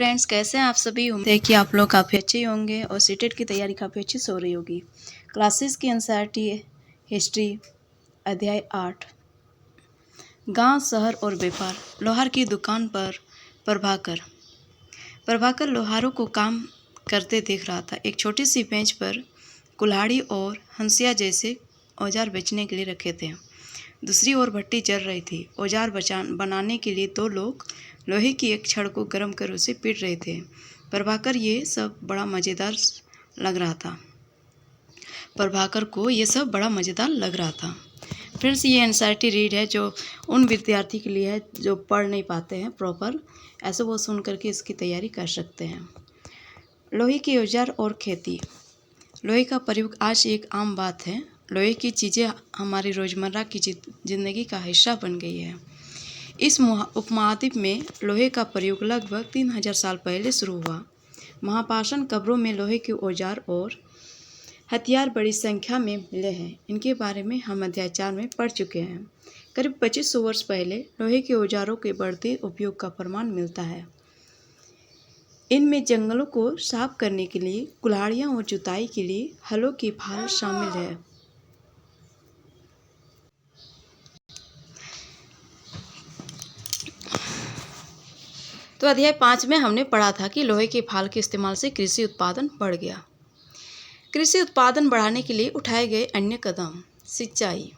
Friends, कैसे हैं आप सभी। उम्मीद है कि आप लोग काफ़ी अच्छे ही होंगे और सीटेट की तैयारी काफ़ी अच्छी से हो रही होगी। क्लासेस की एनसीईआरटी हिस्ट्री अध्याय 8 गांव, शहर और व्यापार। लोहार की दुकान पर प्रभाकर लोहारों को काम करते देख रहा था। एक छोटी सी बेंच पर कुल्हाड़ी और हंसिया जैसे औजार बेचने के लिए रखे थे। दूसरी ओर भट्टी जल रही थी। औजार बनाने के लिए दो लोग लोहे की एक छड़ को गर्म कर उसे पीट रहे थे। प्रभाकर को ये सब बड़ा मज़ेदार लग रहा था। फ्रेंड्स, ये एनसीईआरटी रीड है जो उन विद्यार्थी के लिए है जो पढ़ नहीं पाते हैं प्रॉपर, ऐसे वो सुन करके इसकी तैयारी कर सकते हैं। लोहे के औजार और खेती। लोहे का प्रयोग आज एक आम बात है। लोहे की चीज़ें हमारी रोज़मर्रा की ज़िंदगी का हिस्सा बन गई है। इस उपमहाद्वीप में लोहे का प्रयोग लगभग 3000 साल पहले शुरू हुआ। महापाषाण कब्रों में लोहे के औजार और हथियार बड़ी संख्या में मिले हैं। इनके बारे में हम अध्याय 4 में पढ़ चुके हैं। करीब 2500 वर्ष पहले लोहे के औजारों के बढ़ते उपयोग का प्रमाण मिलता है। इनमें जंगलों को साफ करने के लिए कुल्हाड़ियाँ और जुताई के लिए हलों की फाल शामिल है। तो अध्याय 5 में हमने पढ़ा था कि लोहे के फाल के इस्तेमाल से कृषि उत्पादन बढ़ गया। कृषि उत्पादन बढ़ाने के लिए उठाए गए अन्य कदम। सिंचाई।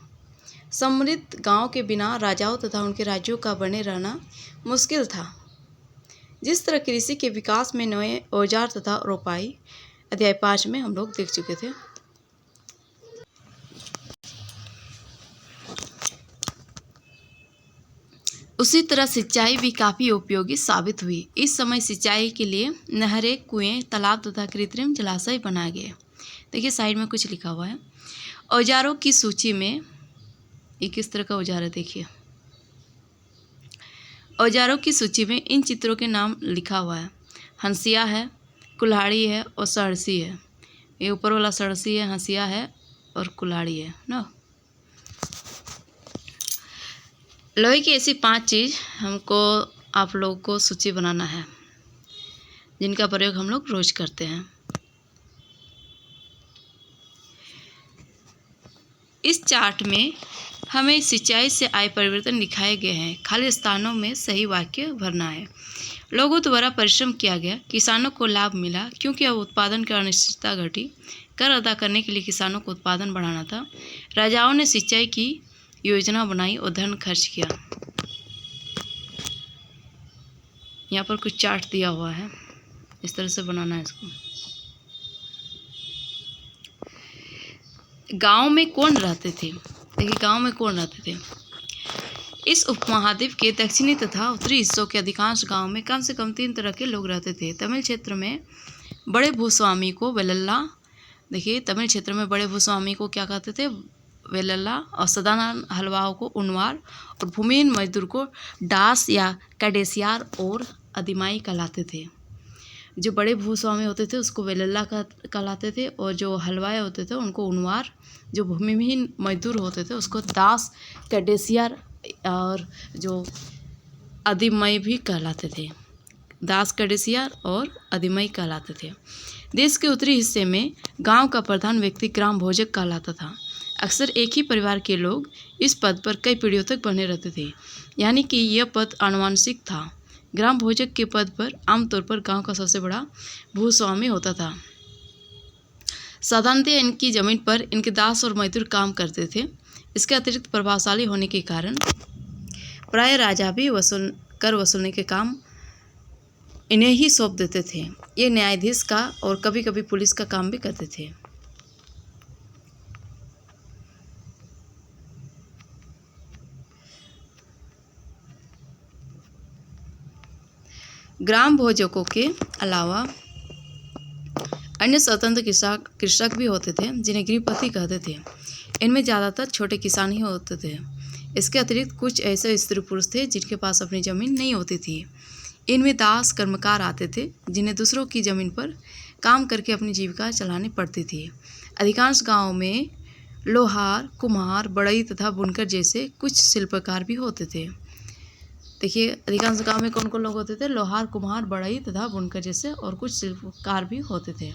समृद्ध गांव के बिना राजाओं तथा उनके राज्यों का बने रहना मुश्किल था। जिस तरह कृषि के विकास में नए औजार तथा रोपाई अध्याय 5 में हम लोग देख चुके थे। उसी तरह सिंचाई भी काफ़ी उपयोगी साबित हुई। इस समय सिंचाई के लिए नहरें, कुएं, तालाब तथा कृत्रिम जलाशय बनाए गए। देखिए साइड में कुछ लिखा हुआ है। औजारों की सूची में ये किस तरह का औजार है देखिए। औजारों की सूची में इन चित्रों के नाम लिखा हुआ है। हंसिया है, कुल्हाड़ी है और सड़सी है। ये ऊपर वाला सड़सी है, हंसिया है और कुल्हाड़ी है ना। लोहे की ऐसी 5 चीज़ हमको आप लोगों को सूची बनाना है जिनका प्रयोग हम लोग रोज करते हैं। इस चार्ट में हमें सिंचाई से आए परिवर्तन दिखाए गए हैं। खाली स्थानों में सही वाक्य भरना है। लोगों द्वारा परिश्रम किया गया, किसानों को लाभ मिला क्योंकि अब उत्पादन की अनिश्चितता घटी। कर अदा करने के लिए किसानों को उत्पादन बढ़ाना था। राजाओं ने सिंचाई की योजना बनाई और धन खर्च किया। यहाँ पर कुछ चार्ट दिया हुआ है, इस तरह से बनाना है इसको। गांव में कौन रहते थे? देखिए गांव में कौन रहते थे। इस उपमहाद्वीप के दक्षिणी तथा उत्तरी हिस्सों के अधिकांश गांव में कम से कम 3 तरह के लोग रहते थे। तमिल क्षेत्र में बड़े भूस्वामी को वेलल्ला। देखिए तमिल क्षेत्र में बड़े भूस्वामी को क्या कहते थे? वेलल्ला। और साधारण हलवाओं को उनवार और भूमिहीन मजदूर को डास या कैडेसियार और अदिमाई कहलाते थे। जो बड़े भूस्वामी होते थे उसको वेलल्ला कहलाते थे और जो हलवाए होते थे उनको उनवार, जो भूमिहीन मजदूर होते थे उसको दास, कैडेसियार और जो अदिमई भी कहलाते थे। दास, कैडेसियार और अदिमई कहलाते थे। देश के उत्तरी हिस्से में गांव का प्रधान व्यक्ति ग्राम भोजक कहलाता था। अक्सर एक ही परिवार के लोग इस पद पर कई पीढ़ियों तक बने रहते थे, यानी कि यह पद आनुवंशिक था। ग्राम भोजक के पद पर आमतौर पर गांव का सबसे बड़ा भूस्वामी होता था। साधारणतः इनकी जमीन पर इनके दास और मजदूर काम करते थे। इसके अतिरिक्त प्रभावशाली होने के कारण प्राय राजा भी कर वसूलने के काम इन्हें ही सौंप देते थे। ये न्यायाधीश का और कभी कभी पुलिस का काम भी करते थे। ग्राम भोजकों के अलावा अन्य स्वतंत्र कृषक भी होते थे जिन्हें गृहपति कहते थे। इनमें ज़्यादातर छोटे किसान ही होते थे। इसके अतिरिक्त कुछ ऐसे स्त्री पुरुष थे जिनके पास अपनी ज़मीन नहीं होती थी। इनमें दास, कर्मकार आते थे जिन्हें दूसरों की ज़मीन पर काम करके अपनी जीविका चलानी पड़ती थी। अधिकांश गाँवों में लोहार, कुम्हार, बढ़ई तथा बुनकर जैसे कुछ शिल्पकार भी होते थे। देखिए अधिकांश गांव में कौन कौन लोग होते थे? लोहार, कुम्हार, बढ़ई तथा बुनकर जैसे और कुछ शिल्पकार भी होते थे।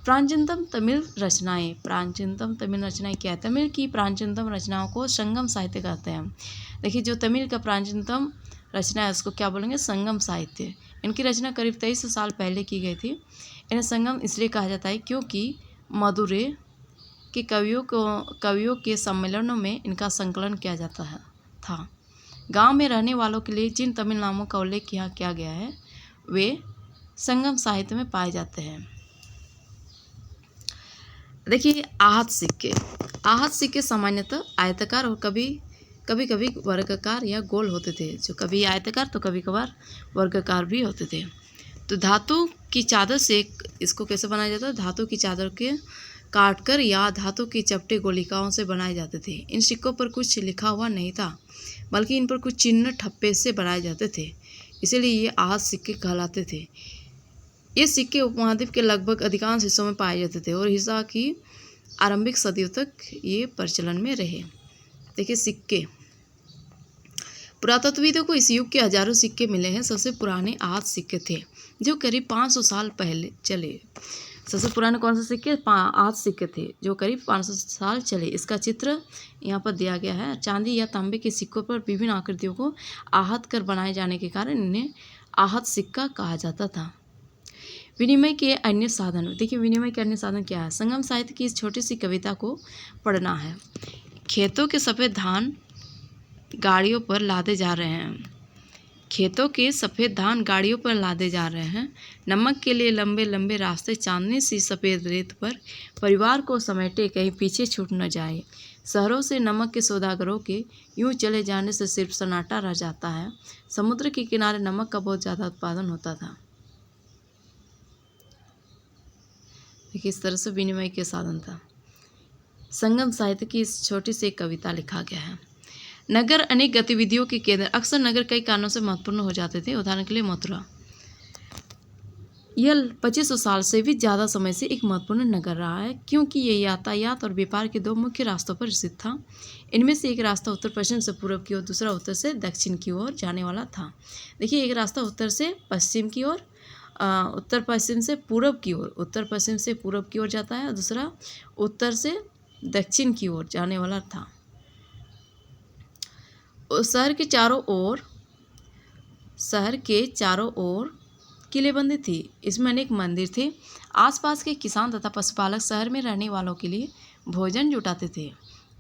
प्राचीनतम तमिल रचनाएं। प्राचीनतम तमिल रचनाएं क्या है? तमिल की प्राचीनतम रचनाओं को संगम साहित्य कहते हैं। देखिए जो तमिल का प्राचीनतम रचना है उसको क्या बोलेंगे? संगम साहित्य। इनकी रचना करीब 2300 साल पहले की गई थी। इन्हें संगम इसलिए कहा जाता है क्योंकि मदुरै के कवियों के सम्मेलनों में इनका संकलन किया जाता है था। गांव में रहने वालों के लिए जिन तमिल नामों का उल्लेख यहाँ किया गया है वे संगम साहित्य में पाए जाते हैं। देखिए आहत सिक्के। आहत सिक्के सामान्यतः आयताकार और कभी कभी वर्गाकार या गोल होते थे। जो कभी आयताकार तो कभी कभार वर्गाकार भी होते थे। तो धातु की चादर से इसको कैसे बनाया जाता है? धातु की चादर के काटकर या धातु की चपटे गोलिकाओं से बनाए जाते थे। इन सिक्कों पर कुछ लिखा हुआ नहीं था बल्कि इन पर कुछ चिन्ह ठप्पे से बनाए जाते थे, इसीलिए ये आहत सिक्के कहलाते थे। ये सिक्के उपमहाद्वीप के लगभग अधिकांश हिस्सों में पाए जाते थे और हिस्सा की आरंभिक सदियों तक ये प्रचलन में रहे। देखिए सिक्के, पुरातत्वविदों को इस युग के हजारों सिक्के मिले हैं। सबसे पुराने आहत सिक्के थे जो करीब 500 साल पहले चले। सबसे पुराने कौन से सिक्के? आहत सिक्के थे जो करीब 500 साल चले। इसका चित्र यहाँ पर दिया गया है। चांदी या तांबे के सिक्कों पर विभिन्न आकृतियों को आहत कर बनाए जाने के कारण इन्हें आहत सिक्का कहा जाता था। विनिमय के अन्य साधन। देखिए विनिमय के अन्य साधन क्या है? संगम साहित्य की इस छोटी सी कविता को पढ़ना है। खेतों के सफ़ेद धान गाड़ियों पर लादे जा रहे हैं। खेतों के सफ़ेद धान गाड़ियों पर लादे जा रहे हैं। नमक के लिए लंबे लंबे रास्ते चांदनी सी सफ़ेद रेत पर परिवार को समेटे कहीं पीछे छूट न जाए। शहरों से नमक के सौदागरों के यूं चले जाने से सिर्फ सन्नाटा रह जाता है। समुद्र के किनारे नमक का बहुत ज़्यादा उत्पादन होता था। देखिए इस तरह से विनिमय के साधन था। संगम साहित्य की इस छोटी सी कविता लिखा गया है। नगर अनेक गतिविधियों के केंद्र। अक्सर नगर कई कारणों से महत्वपूर्ण हो जाते थे। उदाहरण के लिए मथुरा, यह 2500 साल से भी ज़्यादा समय से एक महत्वपूर्ण नगर रहा है क्योंकि ये यातायात और व्यापार के दो मुख्य रास्तों पर स्थित था। इनमें से एक रास्ता उत्तर पश्चिम से पूर्व की ओर, दूसरा उत्तर से दक्षिण की ओर जाने वाला था। देखिए एक रास्ता उत्तर से पश्चिम की ओर, उत्तर पश्चिम से पूर्व की ओर, उत्तर पश्चिम से पूर्व की ओर जाता है और दूसरा उत्तर से दक्षिण की ओर जाने वाला था। शहर के चारों ओर किलेबंदी थी। इसमें अनेक मंदिर थे। आसपास के किसान तथा पशुपालक शहर में रहने वालों के लिए भोजन जुटाते थे।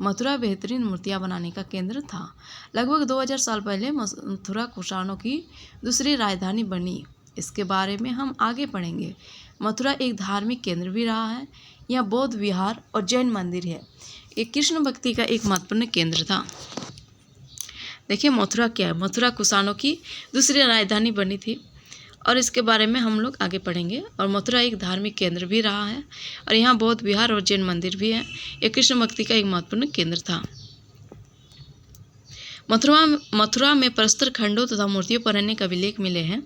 मथुरा बेहतरीन मूर्तियां बनाने का केंद्र था। लगभग 2000 साल पहले मथुरा कुषाणों की दूसरी राजधानी बनी। इसके बारे में हम आगे पढ़ेंगे। मथुरा एक धार्मिक केंद्र भी रहा है। यहाँ बौद्ध विहार और जैन मंदिर है। ये कृष्ण भक्ति का एक महत्वपूर्ण केंद्र था। देखिए मथुरा क्या है? मथुरा कुषाणों की दूसरी राजधानी बनी थी और इसके बारे में हम लोग आगे पढ़ेंगे। और मथुरा एक धार्मिक केंद्र भी रहा है और यहाँ बौद्ध विहार और जैन मंदिर भी है। यह कृष्ण भक्ति का एक महत्वपूर्ण केंद्र था। मथुरा में प्रस्तर खंडों तथा मूर्तियों पर अनेक अभिलेख मिले हैं।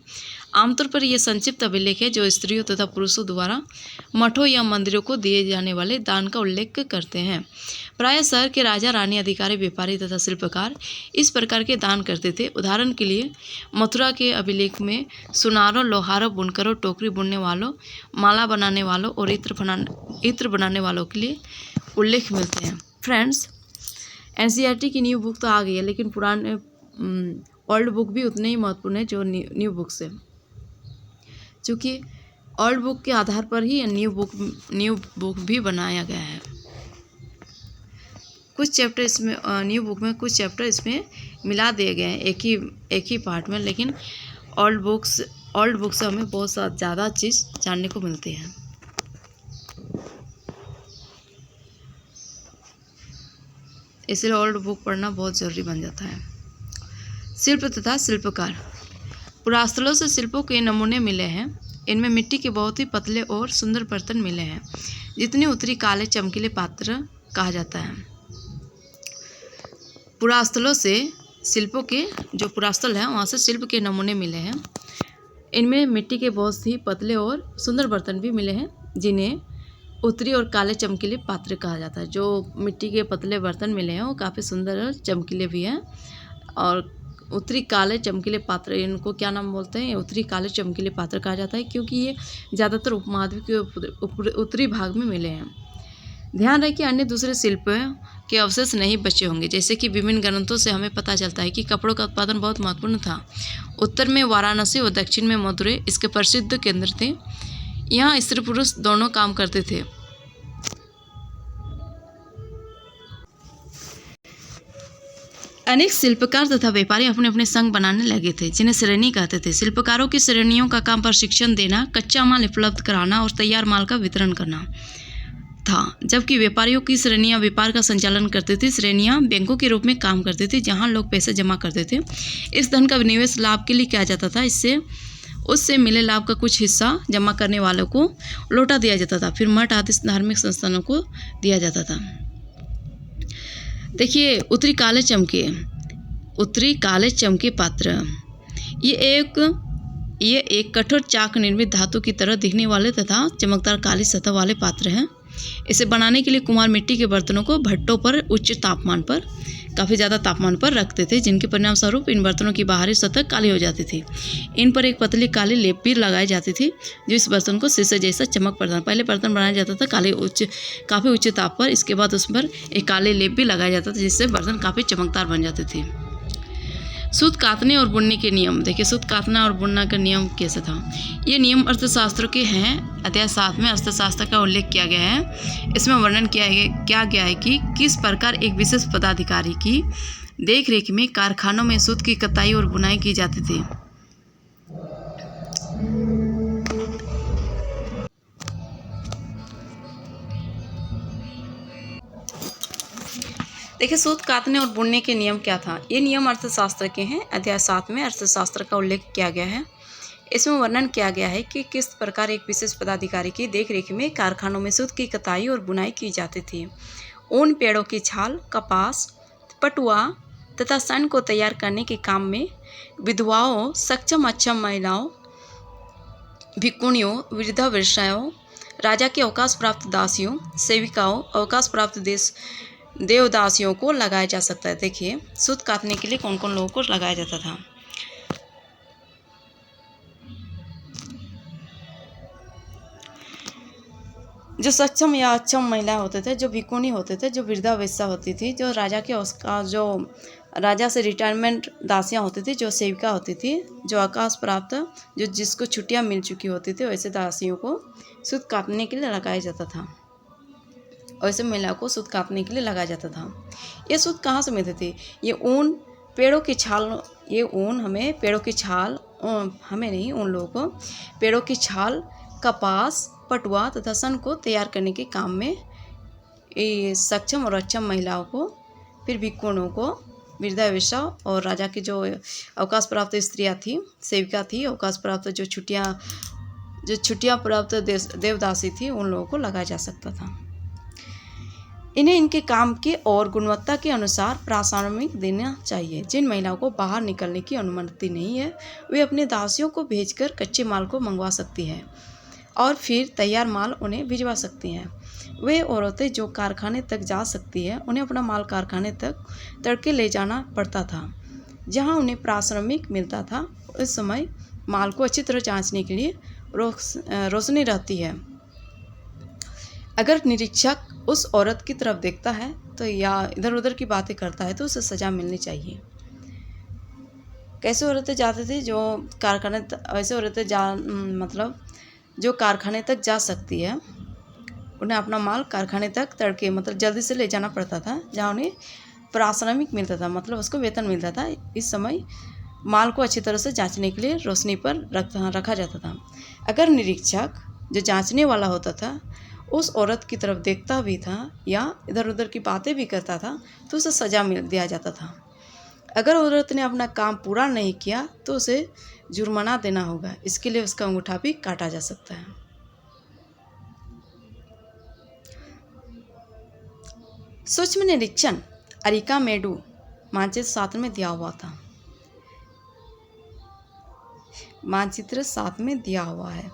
आमतौर पर यह संक्षिप्त अभिलेख है जो स्त्रियों तथा पुरुषों द्वारा मठों या मंदिरों को दिए जाने वाले दान का उल्लेख करते हैं। प्रायः शहर के राजा, रानी, अधिकारी, व्यापारी तथा शिल्पकार इस प्रकार के दान करते थे। उदाहरण के लिए मथुरा के अभिलेख में सुनारों, लोहारों, बुनकरों, टोकरी बुनने वालों, माला बनाने वालों और इत्र बनाने वालों के लिए उल्लेख मिलते हैं। फ्रेंड्स, एनसीईआरटी की न्यू बुक तो आ गई है लेकिन पुराने ओल्ड बुक भी उतने ही महत्वपूर्ण है जो न्यू बुक्स है, क्योंकि ओल्ड बुक के आधार पर ही न्यू बुक भी बनाया गया है। कुछ चैप्टर इसमें न्यू बुक में कुछ चैप्टर इसमें मिला दिए गए हैं एक ही पार्ट में, लेकिन ओल्ड बुक से हमें बहुत ज़्यादा चीज़ जानने को मिलती है। इसलिए ओल्ड बुक पढ़ना बहुत ज़रूरी बन जाता है। शिल्प तथा शिल्पकार। पुरास्थलों से शिल्पों के नमूने मिले हैं। इनमें मिट्टी के बहुत ही पतले और सुंदर बर्तन मिले हैं जितने उत्तरी काले चमकीले पात्र कहा जाता है। पुरास्थलों से शिल्पों के जो पुरास्थल है वहाँ से शिल्प के नमूने मिले हैं। इनमें मिट्टी के बहुत ही पतले और सुंदर बर्तन भी मिले हैं जिन्हें उत्तरी और काले चमकीले पात्र कहा जाता है। जो मिट्टी के पतले बर्तन मिले हैं वो काफ़ी सुंदर और चमकीले भी हैं और उत्तरी काले चमकीले पात्र, इनको क्या नाम बोलते हैं? उत्तरी काले चमकीले पात्र कहा जाता है, क्योंकि ये ज़्यादातर उपमहाद्वीप के उत्तरी भाग में मिले हैं। ध्यान रखें अन्य दूसरे शिल्प के अवशेष नहीं बचे होंगे। जैसे कि विभिन्न ग्रंथों से हमें पता चलता है कि कपड़ों का उत्पादन बहुत महत्वपूर्ण था। उत्तर में वाराणसी और दक्षिण में मदुरै इसके प्रसिद्ध केंद्र थे। यहाँ स्त्री पुरुष दोनों काम करते थे। अनेक शिल्पकार तथा व्यापारी अपने अपने संघ बनाने लगे थे, जिन्हें श्रेणी कहते थे। शिल्पकारों की श्रेणियों का काम प्रशिक्षण देना, कच्चा माल उपलब्ध कराना और तैयार माल का वितरण करना था, जबकि व्यापारियों की श्रेणियां व्यापार का संचालन करती थी। श्रेणियां बैंकों के रूप में काम करती थी, जहां लोग पैसे जमा करते थे। इस धन का निवेश लाभ के लिए किया जाता था। उससे मिले लाभ का कुछ हिस्सा जमा करने वालों को लौटा दिया जाता था, फिर मठ आदि धार्मिक संस्थानों को दिया जाता था। देखिए उत्तरी काले चमके पात्र, ये एक कठोर चाक निर्मित धातु की तरह दिखने वाले तथा चमकदार काली सतह वाले पात्र हैं। इसे बनाने के लिए कुम्हार मिट्टी के बर्तनों को भट्टों पर उच्च तापमान पर, काफ़ी ज़्यादा तापमान पर रखते थे, जिनके परिणाम स्वरूप इन बर्तनों की बाहरी सतह काली हो जाती थी। इन पर एक पतली काली लेप भी लगाई जाती थी, जो इस बर्तन को शीशे जैसा चमक प्रदान। पहले बर्तन बनाया जाता था काफ़ी उच्च ताप पर, इसके बाद उस पर एक काली लेप भी लगाया जाता था, जिससे बर्तन काफ़ी चमकदार बन जाते थे। सूत कातने और बुनने के नियम। देखिए सूत कातना और बुनना का नियम कैसे था। ये नियम अर्थशास्त्र के हैं। अध्याय 7 में अर्थशास्त्र का उल्लेख किया गया है। इसमें वर्णन किया गया है कि किस प्रकार एक विशेष पदाधिकारी की देखरेख में कारखानों में सूत की कताई और बुनाई की जाती थी। देखिए सूत कातने और बुनने के नियम क्या था। ये नियम अर्थशास्त्र के हैं। अध्याय 7 में अर्थशास्त्र का उल्लेख किया गया है। इसमें वर्णन किया गया है कि किस प्रकार एक विशेष पदाधिकारी की देखरेख में कारखानों में सूत की कताई और बुनाई की जाती थी। ऊन, पेड़ों की छाल, कपास, पटुआ तथा सन को तैयार करने के काम में विधवाओं, सक्षम अक्षम महिलाओं, भिक्षुणियों, वृद्धावस्थाओं, राजा के अवकाश प्राप्त दासियों, सेविकाओं, अवकाश प्राप्त देवदासियों को लगाया जा सकता है। देखिए सूत काटने के लिए कौन कौन लोगों को लगाया जाता था। जो सक्षम या अक्षम महिला होते थे, जो भिक्षुणी होते थे, जो वृद्धावस्था होती थी, जो राजा से रिटायरमेंट दासियां होती थी, जो सेविका होती थी, जो अवकाश प्राप्त, जो जिसको छुट्टियां मिल चुकी होती थी, वैसे दासियों को सूत काटने के लिए लगाया जाता था। वैसे महिलाओं को सूत काटने के लिए लगाया जाता था। ये सूत कहाँ से मिलते थे? ये ऊन, पेड़ों की छाल, ये ऊन हमें पेड़ों की छाल, हमें नहीं, उन लोगों को पेड़ों की छाल, कपास, पटुआ तथा सन को तैयार करने के काम में ये सक्षम और अक्षम महिलाओं को, फिर भिक्षुणों को, वृद्धावस्था और राजा की जो अवकाश प्राप्त स्त्रियाँ थी, सेविका थी, अवकाश प्राप्त जो छुट्टियाँ प्राप्त देवदासी थी, उन लोगों को लगाया जा सकता था। इन्हें इनके काम की और गुणवत्ता के अनुसार पारिश्रमिक देना चाहिए। जिन महिलाओं को बाहर निकलने की अनुमति नहीं है, वे अपने दासियों को भेजकर कच्चे माल को मंगवा सकती हैं और फिर तैयार माल उन्हें भिजवा सकती हैं। वे औरतें जो कारखाने तक जा सकती हैं, उन्हें अपना माल कारखाने तक तड़के ले जाना पड़ता था, जहां उन्हें पारिश्रमिक मिलता था। उस समय माल को अच्छी तरह जांचने के लिए रोशनी रहती है। अगर निरीक्षक उस औरत की तरफ देखता है तो या इधर उधर की बातें करता है तो उसे सज़ा मिलनी चाहिए। कैसे औरतें जाती थी? जो कारखाने, ऐसे औरतें मतलब जो कारखाने तक जा सकती है, उन्हें अपना माल कारखाने तक तड़के मतलब जल्दी से ले जाना पड़ता था, जहाँ उन्हें पारिश्रमिक मिलता था, मतलब उसको वेतन मिलता था। इस समय माल को अच्छी तरह से जांचने के लिए रोशनी पर रखा जाता था। अगर निरीक्षक जो जांचने वाला होता था उस औरत की तरफ देखता भी था या इधर उधर की बातें भी करता था तो उसे सज़ा दिया जाता था। अगर औरत ने अपना काम पूरा नहीं किया तो उसे जुर्माना देना होगा। इसके लिए उसका अंगूठा भी काटा जा सकता है। सूक्ष्म निरीक्षण अरिकामेडु मानचित्र 7 में दिया हुआ था। मानचित्र 7 में दिया हुआ है।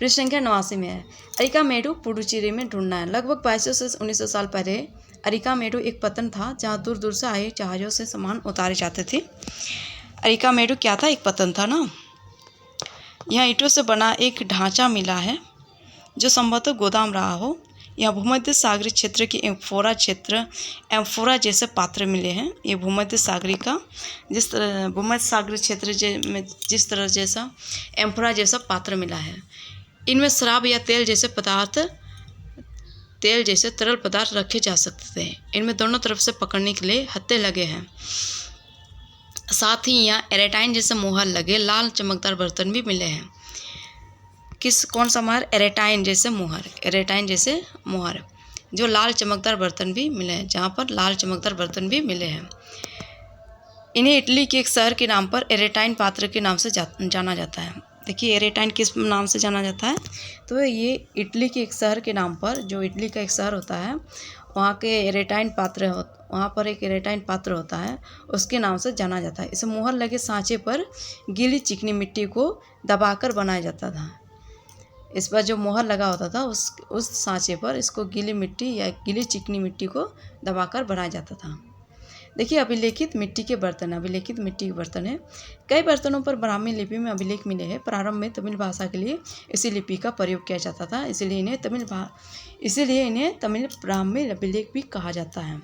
पृष्ठ संख्या 89 में है। अरिकामेडु पुडुचेरी में ढूंढना है। लगभग 2200 से 1900 साल पहले अरिकामेडु एक पत्तन था जहाँ दूर दूर से आए जहाज़ों से सामान उतारे जाते थे। अरिकामेडु क्या था? एक पत्तन था ना। यहाँ ईंटों से बना एक ढांचा मिला है जो संभवतः गोदाम रहा हो। यहाँ भूमध्य सागरीय क्षेत्र की एम्फोरा जैसे पात्र मिले हैं। ये भूमध्य सागरीय का भूमध्य सागरीय क्षेत्र में जिस तरह जैसा एम्फोरा जैसा पात्र मिला है। इनमें शराब या तेल जैसे तरल पदार्थ रखे जा सकते थे। इनमें दोनों तरफ से पकड़ने के लिए हत्थे लगे हैं। साथ ही यहाँ एरेटाइन जैसे मोहर लगे लाल चमकदार बर्तन भी मिले हैं। कौन सा मोहर? एरेटाइन जैसे मोहर जो लाल चमकदार बर्तन भी मिले हैं, जहाँ पर लाल चमकदार बर्तन भी मिले हैं। इन्हें इटली के एक शहर के नाम पर एरेटाइन पात्र के नाम से जाना जाता है। देखिए एरेटाइन किस नाम से जाना जाता है? तो ये इटली के एक शहर के नाम पर, जो इटली का एक शहर होता है वहाँ पर एक एरेटाइन पात्र होता है, उसके नाम से जाना जाता है। इस मोहर लगे सांचे पर गीली चिकनी मिट्टी को दबाकर बनाया जाता था। इस पर जो मोहर लगा होता था उस सांचे पर इसको गीली मिट्टी या गीली चिकनी मिट्टी को दबाकर बनाया जाता था। देखिए अभिलेखित मिट्टी के बर्तन है। कई बर्तनों पर ब्राह्मी लिपि में अभिलेख मिले हैं। प्रारंभ में तमिल भाषा के लिए इसी लिपि का प्रयोग किया जाता था, इसीलिए इन्हें तमिल ब्राह्मी अभिलेख भी कहा जाता है।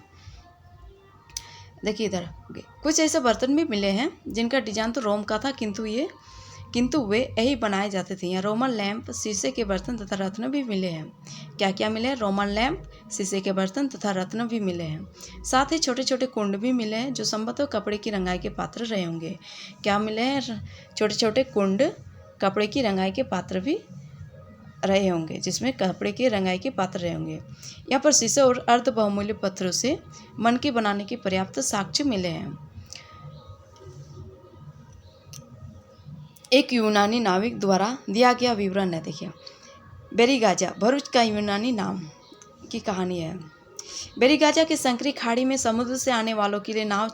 देखिए इधर कुछ ऐसे बर्तन भी मिले हैं जिनका डिजाइन तो रोम का था, किंतु वे यही बनाए जाते थे। यहाँ रोमन लैंप, शीशे के बर्तन तथा रत्न भी मिले हैं। क्या क्या मिले हैं? रोमन लैंप, शीशे के बर्तन तथा रत्न भी मिले हैं। साथ ही छोटे छोटे कुंड भी मिले हैं जो संभवतः कपड़े की रंगाई के पात्र रहे होंगे। क्या मिले हैं? छोटे छोटे कुंड कपड़े की रंगाई के पात्र भी रहे होंगे, जिसमें कपड़े के रंगाई के पात्र रहे होंगे। यहाँ पर शीशे और अर्ध बहुमूल्य पत्थरों से मनके बनाने के पर्याप्त साक्ष्य मिले हैं। एक यूनानी नाविक द्वारा दिया गया विवरण है। देखिए बेरीगाजा भरूच का यूनानी नाम की कहानी है। बेरीगाजा के संकरी खाड़ी में समुद्र से आने वालों के लिए नाव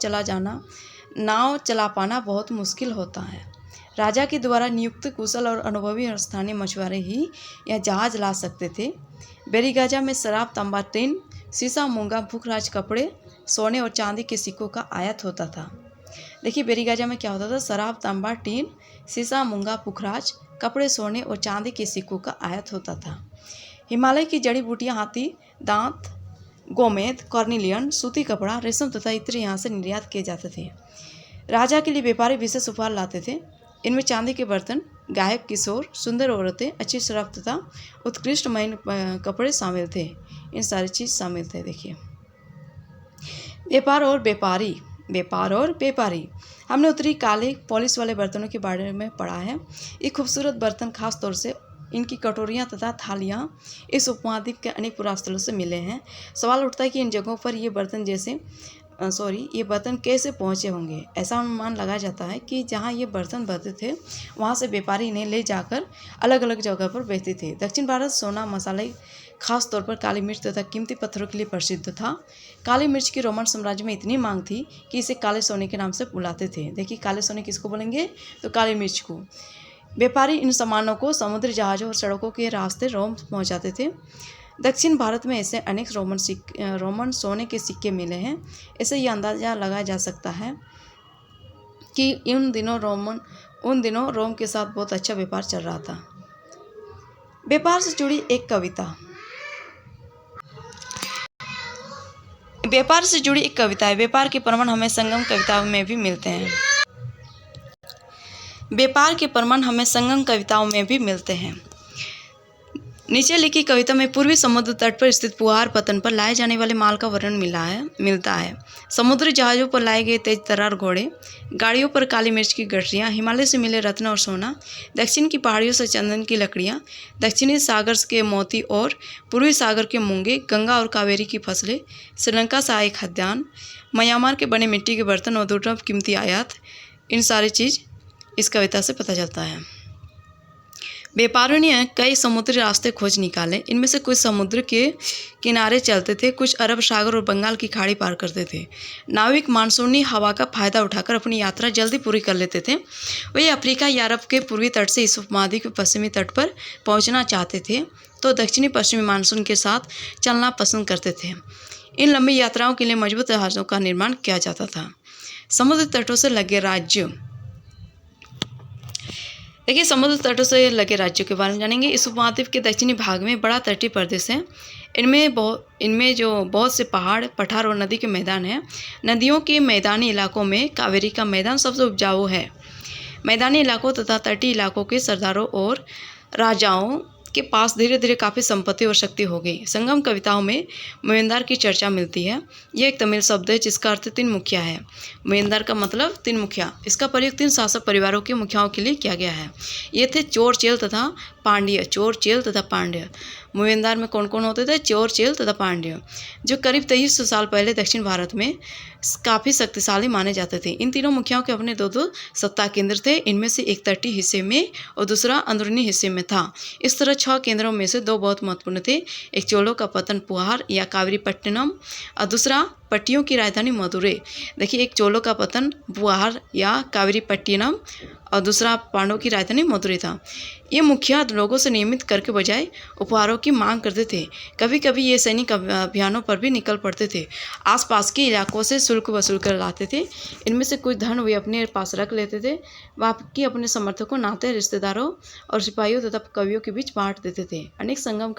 चला पाना बहुत मुश्किल होता है। राजा के द्वारा नियुक्त कुशल और अनुभवी और स्थानीय मछुआरे ही यह जहाज ला सकते थे। बेरीगाजा में शराब, तांबा, टिन, शीशा, मूंगा, पुखराज, कपड़े, सोने और चांदी के सिक्कों का आयात होता था। देखिए बेरीगाजा में क्या होता था? शराब, तांबा, टीन, शीशा, मूंगा, पुखराज, कपड़े, सोने और चांदी के सिक्कों का आयात होता था। हिमालय की जड़ी बूटियां, हाथी दांत, गोमेद, कॉर्निलियन, सूती कपड़ा, रेशम तथा इत्र यहाँ से निर्यात किए जाते थे। राजा के लिए व्यापारी विशेष उपहार लाते थे। इनमें चांदी के बर्तन, गायक, किशोर, सुंदर औरतें, अच्छी शराब तथा उत्कृष्ट महीन कपड़े शामिल थे। इन सारी चीज़ शामिल थे। देखिए व्यापार और व्यापारी हमने उत्तरी काले पॉलिश वाले बर्तनों के बारे में पढ़ा है। ये खूबसूरत बर्तन खास तौर से इनकी कटोरियाँ तथा थालियाँ इस उपमहाद्वीप के अनेक पुरास्थलों से मिले हैं। सवाल उठता है कि इन जगहों पर ये बर्तन कैसे पहुँचे होंगे। ऐसा अनुमान लगाया जाता है कि जहाँ ये बर्तन बनते थे वहाँ से व्यापारी इन्हें ले जाकर अलग अलग जगह पर बेचते थे। दक्षिण भारत सोना, मसाले, खास तौर पर काली मिर्च तथा कीमती पत्थरों के लिए प्रसिद्ध था। काली मिर्च की रोमन साम्राज्य में इतनी मांग थी कि इसे काले सोने के नाम से बुलाते थे। देखिए काले सोने किसको बोलेंगे? तो काली मिर्च को। व्यापारी इन सामानों को समुद्री जहाज़ों और सड़कों के रास्ते रोम पहुंचाते थे। दक्षिण भारत में ऐसे अनेक रोमन सोने के सिक्के मिले हैं। ऐसे ये अंदाज़ा लगाया जा सकता है कि उन दिनों रोम के साथ बहुत अच्छा व्यापार चल रहा था। व्यापार से जुड़ी एक कविता है। व्यापार के प्रमाण हमें संगम कविताओं में भी मिलते हैं। नीचे लिखी कविता में पूर्वी समुद्र तट पर स्थित पुआर पतन पर लाए जाने वाले माल का वर्णन मिलता है। समुद्री जहाज़ों पर लाए गए तेज तर्रार घोड़े, गाड़ियों पर काली मिर्च की गठरियाँ, हिमालय से मिले रत्न और सोना, दक्षिण की पहाड़ियों से चंदन की लकड़ियाँ, दक्षिणी सागर के मोती और पूर्वी सागर के मूंगे, गंगा और कावेरी की फसलें, श्रीलंका से आए खाद्यान्न, म्यांमार के बने मिट्टी के बर्तन और दुर्लभ कीमती आयात, इन सारी चीज़ इस कविता से पता चलता है। व्यापारियों ने कई समुद्री रास्ते खोज निकाले। इनमें से कुछ समुद्र के किनारे चलते थे, कुछ अरब सागर और बंगाल की खाड़ी पार करते थे। नाविक मानसूनी हवा का फायदा उठाकर अपनी यात्रा जल्दी पूरी कर लेते थे। वे अफ्रीका या अरब के पूर्वी तट से इस उपमहाद्वीप के पश्चिमी तट पर पहुंचना चाहते थे तो दक्षिणी पश्चिमी मानसून के साथ चलना पसंद करते थे। इन लंबी यात्राओं के लिए मजबूत जहाज़ों का निर्माण किया जाता था। समुद्र तटों से लगे राज्य। देखिए, समुद्र तटों से लगे राज्यों के बारे में जानेंगे। इस उपमहाद्वीप के दक्षिणी भाग में बड़ा तटीय प्रदेश है। इनमें जो बहुत से पहाड़, पठार और नदी के मैदान हैं। नदियों के मैदानी इलाकों में कावेरी का मैदान सबसे उपजाऊ है। मैदानी इलाकों तथा तटीय इलाकों के सरदारों और राजाओं के पास धीरे धीरे काफ़ी संपत्ति और शक्ति हो गई। संगम कविताओं में मुयंदार की चर्चा मिलती है। यह एक तमिल शब्द है जिसका अर्थ तीन मुखिया है। मुयंदार का मतलब तीन मुखिया। इसका प्रयोग तीन शासक परिवारों के मुखियाओं के लिए किया गया है। ये थे चोर, चेल तथा पांड्य। चोर, चेल तथा पांड्य। मुयंदार में कौन कौन होते थे? चोर, चेल तथा पांड्य, जो करीब 2300 साल पहले दक्षिण भारत में काफ़ी शक्तिशाली माने जाते थे। इन तीनों मुखियाओं के अपने दो सत्ता केंद्र थे। इनमें से एक तटीय हिस्से में और दूसरा अंदरूनी हिस्से में था। इस तरह 6 केंद्रों में से 2 बहुत महत्वपूर्ण थे। एक चोलों का पतन पुहार या कावेरीपट्टनम और दूसरा पट्टियों की राजधानी मदुरै। देखिए, एक चोलों का पतन पुहार या कावेरीपट्टनम और दूसरा पांडवों की राजधानी मदुरै था। ये मुखिया लोगों से नियमित कर के बजाय उपहारों की मांग करते थे। कभी कभी ये सैनिक अभियानों पर भी निकल पड़ते थे। आसपास के इलाकों से शुल्क वसूल कर लाते थे। इनमें से कुछ धन वे अपने पास रख लेते थे, बाकी अपने समर्थकों, नाते, रिश्तेदारों और सिपाहियों तथा कवियों के बीच बांट देते थे। अनेक संगम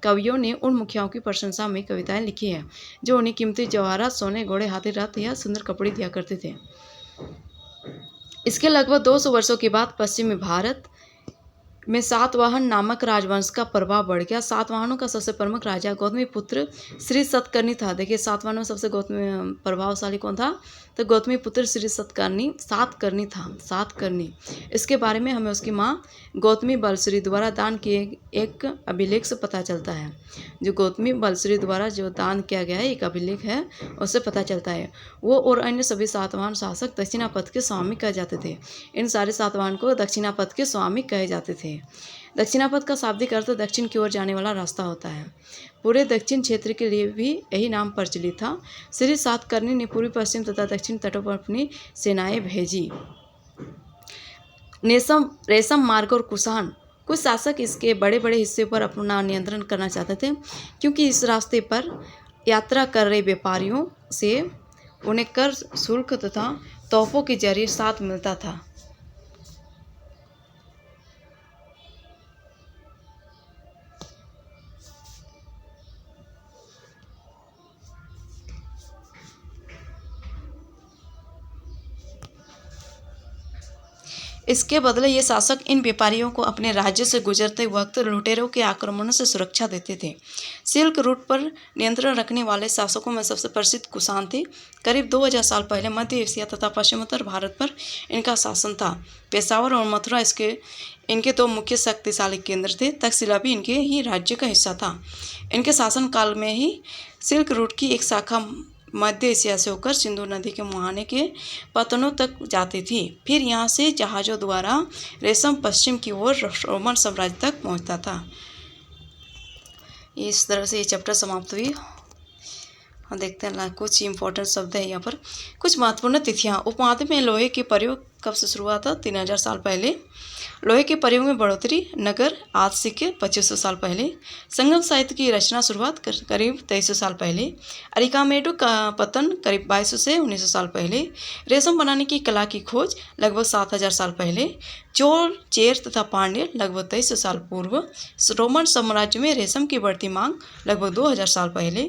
कवियों ने उन मुखियाओं की प्रशंसा में कविताएं लिखी हैं जो उन्हें कीमती जवाहरात, सोने, घोड़े, हाथी, रथ या सुंदर कपड़े दिया करते थे। इसके लगभग 200 वर्षों के बाद पश्चिमी भारत में सातवाहन नामक राजवंश का प्रभाव बढ़ गया। सातवाहनों का सबसे प्रमुख राजा गौतमीपुत्र श्री सतकर्णी था। देखिए, सातवाहनों में सबसे प्रभावशाली कौन था? तो गौतमीपुत्र श्री सातकर्णी था। सातकर्णी, इसके बारे में हमें उसकी माँ गौतमी बलश्री द्वारा दान किए एक अभिलेख से पता चलता है। जो गौतमी बलश्री द्वारा जो दान किया गया है, एक अभिलेख है, उससे पता चलता है। वो और अन्य सभी सातवाहन शासक दक्षिणापथ के स्वामी कहे जाते थे। इन सारे सातवाहन को दक्षिणापथ के स्वामी कहे जाते थे। दक्षिणापथ का शाब्दिक अर्थ दक्षिण की ओर जाने वाला रास्ता होता है। पूरे दक्षिण क्षेत्र के लिए भी यही नाम प्रचलित था। श्री सातकर्णी ने पूर्वी, पश्चिम तथा दक्षिण तटों पर अपनी सेनाएं भेजी। रेशम मार्ग और कुषाण, कुछ शासक इसके बड़े बड़े हिस्से पर अपना नियंत्रण करना चाहते थे, क्योंकि इस रास्ते पर यात्रा कर रहे व्यापारियों से उन्हें कर, शुल्क तथा तोहफों के जरिए साथ मिलता था। इसके बदले ये शासक इन व्यापारियों को अपने राज्य से गुजरते वक्त लुटेरों के आक्रमणों से सुरक्षा देते थे। सिल्क रूट पर नियंत्रण रखने वाले शासकों में सबसे प्रसिद्ध कुषाण थे। करीब 2000 साल पहले मध्य एशिया तथा पश्चिमोत्तर भारत पर इनका शासन था। पेशावर और मथुरा इनके 2 मुख्य शक्तिशाली केंद्र थे। तक्षशिला भी इनके ही राज्य का हिस्सा था। इनके शासनकाल में ही सिल्क रूट की एक शाखा मध्य एशिया से होकर सिंधु नदी के मुहाने के पतनों तक जाती थी। फिर यहाँ से जहाज़ों द्वारा रेशम पश्चिम की ओर रोमन साम्राज्य तक पहुँचता था। इस तरह से ये चैप्टर समाप्त हुई। हम देखते हैं कुछ इंपॉर्टेंट शब्द है यहाँ पर। कुछ महत्वपूर्ण तिथियाँ। उपमहाद्वीप में लोहे के प्रयोग कब से शुरू हुआ था? 3000 साल पहले। लोहे के प्रयोग में बढ़ोतरी नगर आज से के 2500 साल पहले। संगम साहित्य की रचना शुरुआत करीब 2300 साल पहले। अरिकामेडु का पतन करीब 2200 से 1900 साल पहले। रेशम बनाने की कला की खोज लगभग 7000 साल पहले। चोल, चेर तथा पांड्य लगभग 2300 साल पूर्व। रोमन साम्राज्य में रेशम की बढ़ती मांग लगभग 2000 साल पहले।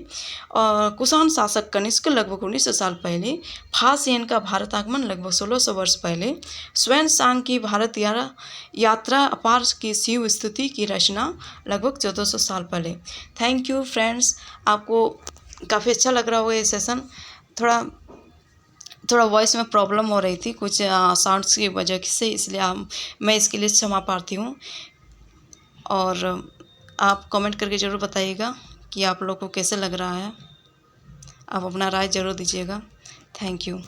और कुषाण शासक कनिष्क लगभग 1900 साल पहले। फासेन का भारत आगमन लगभग 1600 वर्ष पहले। स्वयं सांग की भारत यात्रा अपार की शिव स्तुति की रचना लगभग 1400 साल पहले। Thank you friends. आपको काफ़ी अच्छा लग रहा होगा ये सेशन। थोड़ा वॉइस में प्रॉब्लम हो रही थी कुछ साउंड्स की वजह से, इसलिए मैं इसके लिए क्षमा प्रार्थी हूँ। और आप कमेंट करके ज़रूर बताइएगा कि आप लोग को कैसे लग रहा है। आप अपना राय ज़रूर दीजिएगा। Thank you.